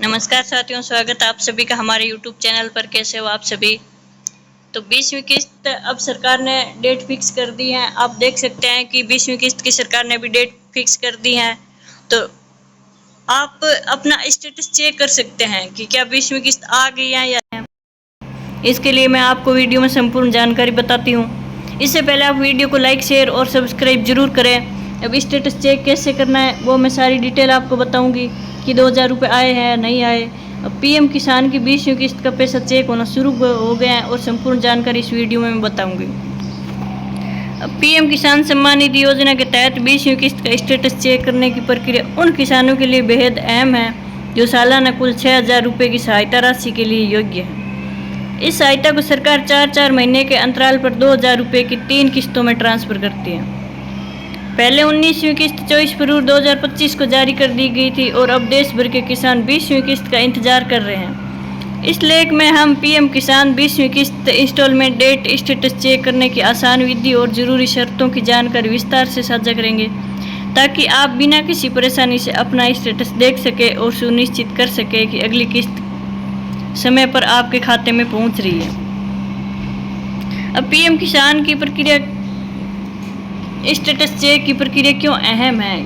नमस्कार साथियों, स्वागत है आप सभी का हमारे YouTube चैनल पर। कैसे हो आप सभी। तो 20वीं किस्त अब सरकार ने डेट फिक्स कर दी है। आप देख सकते हैं कि 20वीं किस्त की सरकार ने भी डेट फिक्स कर दी है। तो आप अपना स्टेटस चेक कर सकते हैं कि क्या 20वीं किस्त आ गई है या नहीं। इसके लिए मैं आपको वीडियो में संपूर्ण जानकारी बताती हूँ। इससे पहले आप वीडियो को लाइक, शेयर और सब्सक्राइब जरूर करें। अब स्टेटस चेक कैसे करना है वो मैं सारी डिटेल आपको बताऊंगी कि 2000 रुपये आए हैं नहीं आए। अब पीएम किसान की 20वीं किस्त का पैसा चेक होना शुरू हो गया है और संपूर्ण जानकारी इस वीडियो में मैं बताऊंगी। अब पीएम किसान सम्मान निधि योजना के तहत 20वीं किस्त का स्टेटस चेक करने की प्रक्रिया उन किसानों के लिए बेहद अहम है जो सालाना कुल 6000 रुपये की सहायता राशि के लिए योग्य है। इस सहायता को सरकार 4-4 महीने के अंतराल पर 2000 रुपये की 3 किस्तों में ट्रांसफर करती है। पहले 19वीं किस्त 24 फरवरी 2025 को जारी कर दी गई थी और अब देश भर के किसान 20वीं किस्त का इंतजार कर रहे हैं। इस लेख में हम पीएम किसान 20वीं किस्त इंस्टॉलमेंट डेट, स्टेटस चेक करने की आसान विधि और ज़रूरी शर्तों की जानकारी विस्तार से साझा करेंगे ताकि आप बिना किसी परेशानी से अपना स्टेटस देख सके और सुनिश्चित कर सके कि अगली किस्त समय पर आपके खाते में पहुंच रही है। अब पीएम किसान की प्रक्रिया, स्टेटस चेक की प्रक्रिया क्यों अहम है।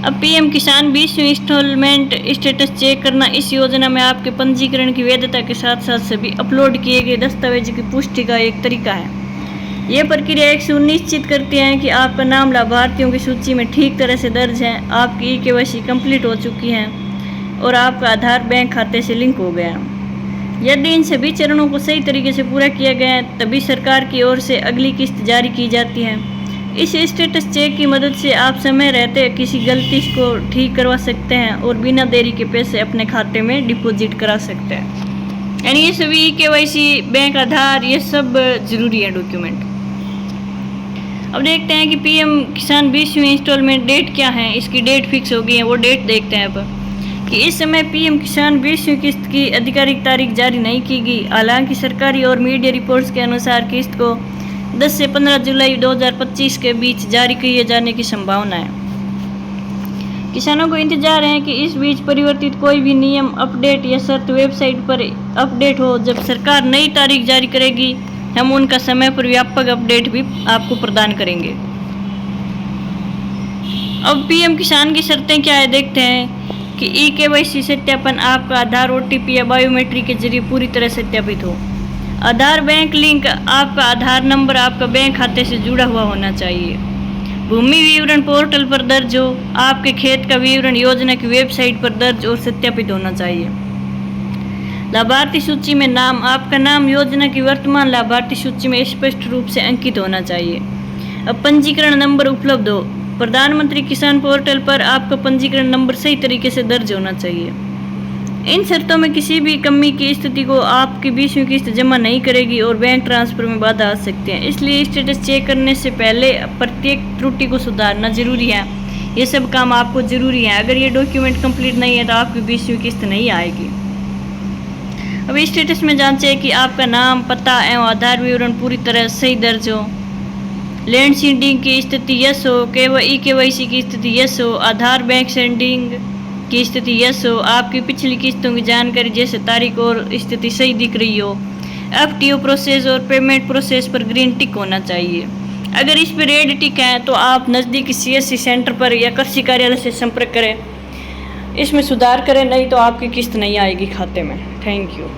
अब पीएम किसान 20वीं इंस्टॉलमेंट स्टेटस चेक करना इस योजना में आपके पंजीकरण की वैधता के साथ साथ सभी अपलोड किए गए दस्तावेज की पुष्टि का एक तरीका है। यह प्रक्रिया एक सुनिश्चित करती है कि आपका नाम लाभार्थियों की सूची में ठीक तरह से दर्ज है, आपकी केवाईसी कंप्लीट हो चुकी है और आपका आधार बैंक खाते से लिंक हो गया। यदि इन सभी चरणों को सही तरीके से पूरा किया गया है तभी सरकार की ओर से अगली किस्त जारी की जाती है। इस स्टेटस चेक की मदद से आप समय रहते किसी गलती को ठीक करवा सकते हैं और बिना देरी के पैसे अपने खाते में डिपॉजिट करा सकते हैं। यानी ये सभी केवाईसी, बैंक, आधार, ये सब जरूरी है डॉक्यूमेंट। अब देखते हैं कि पीएम किसान 20वीं इंस्टॉलमेंट डेट क्या है। इसकी डेट फिक्स हो गई है, वो डेट देखते हैं अब कि इस समय पीएम किसान 20वीं किस्त की आधिकारिक तारीख जारी नहीं की गई। हालांकि सरकारी और मीडिया रिपोर्ट्स के अनुसार किस्त को 10 से 15 जुलाई 2025 के बीच जारी किए जाने की संभावना है। किसानों को इंतजार है कि इस बीच परिवर्तित कोई भी नियम, अपडेट या शर्त वेबसाइट पर अपडेट हो। जब सरकार नई तारीख जारी करेगी हम उनका समय पर व्यापक अपडेट भी आपको प्रदान करेंगे। अब पीएम किसान की शर्तें क्या है देखते हैं कि केवाईसी सत्यापन, आपका आधार, ओटीपी या बायोमेट्रिक के जरिए पूरी तरह सत्यापित हो। आधार बैंक लिंक, आपका आधार नंबर आपका बैंक खाते से जुड़ा हुआ होना चाहिए। भूमि विवरण पोर्टल पर दर्ज हो। आपके खेत का विवरण योजना की वेबसाइट पर दर्ज और सत्यापित होना चाहिए। लाभार्थी सूची में नाम, आपका नाम योजना की वर्तमान लाभार्थी सूची में स्पष्ट रूप से अंकित होना चाहिए। अब पंजीकरण नंबर उपलब्ध हो। प्रधानमंत्री किसान पोर्टल पर आपका पंजीकरण नंबर सही तरीके से दर्ज होना चाहिए। इन शर्तों में किसी भी कमी की स्थिति को आपकी 20वीं किस्त जमा नहीं करेगी और बैंक ट्रांसफर में बाधा आ सकती है। इसलिए स्टेटस चेक करने से पहले प्रत्येक त्रुटि को सुधारना जरूरी है। ये सब काम आपको जरूरी है। अगर ये डॉक्यूमेंट कंप्लीट नहीं है तो आपकी 20वीं किस्त नहीं आएगी। अब स्टेटस में जांचें कि आपका नाम, पता एवं आधार विवरण पूरी तरह सही दर्ज हो। लैंड सीडिंग की स्थिति यस हो। केवाईसी की स्थिति यस हो। आधार बैंक सेंडिंग की स्थिति यस हो। आपकी पिछली किस्तों की जानकारी जैसे तारीख और स्थिति सही दिख रही हो। एफटीओ प्रोसेस और पेमेंट प्रोसेस पर ग्रीन टिक होना चाहिए। अगर इस पर रेड टिक है तो आप नज़दीकी सीएससी सेंटर पर या कृषि कार्यालय से संपर्क करें, इसमें सुधार करें, नहीं तो आपकी किस्त नहीं आएगी खाते में। Thank you.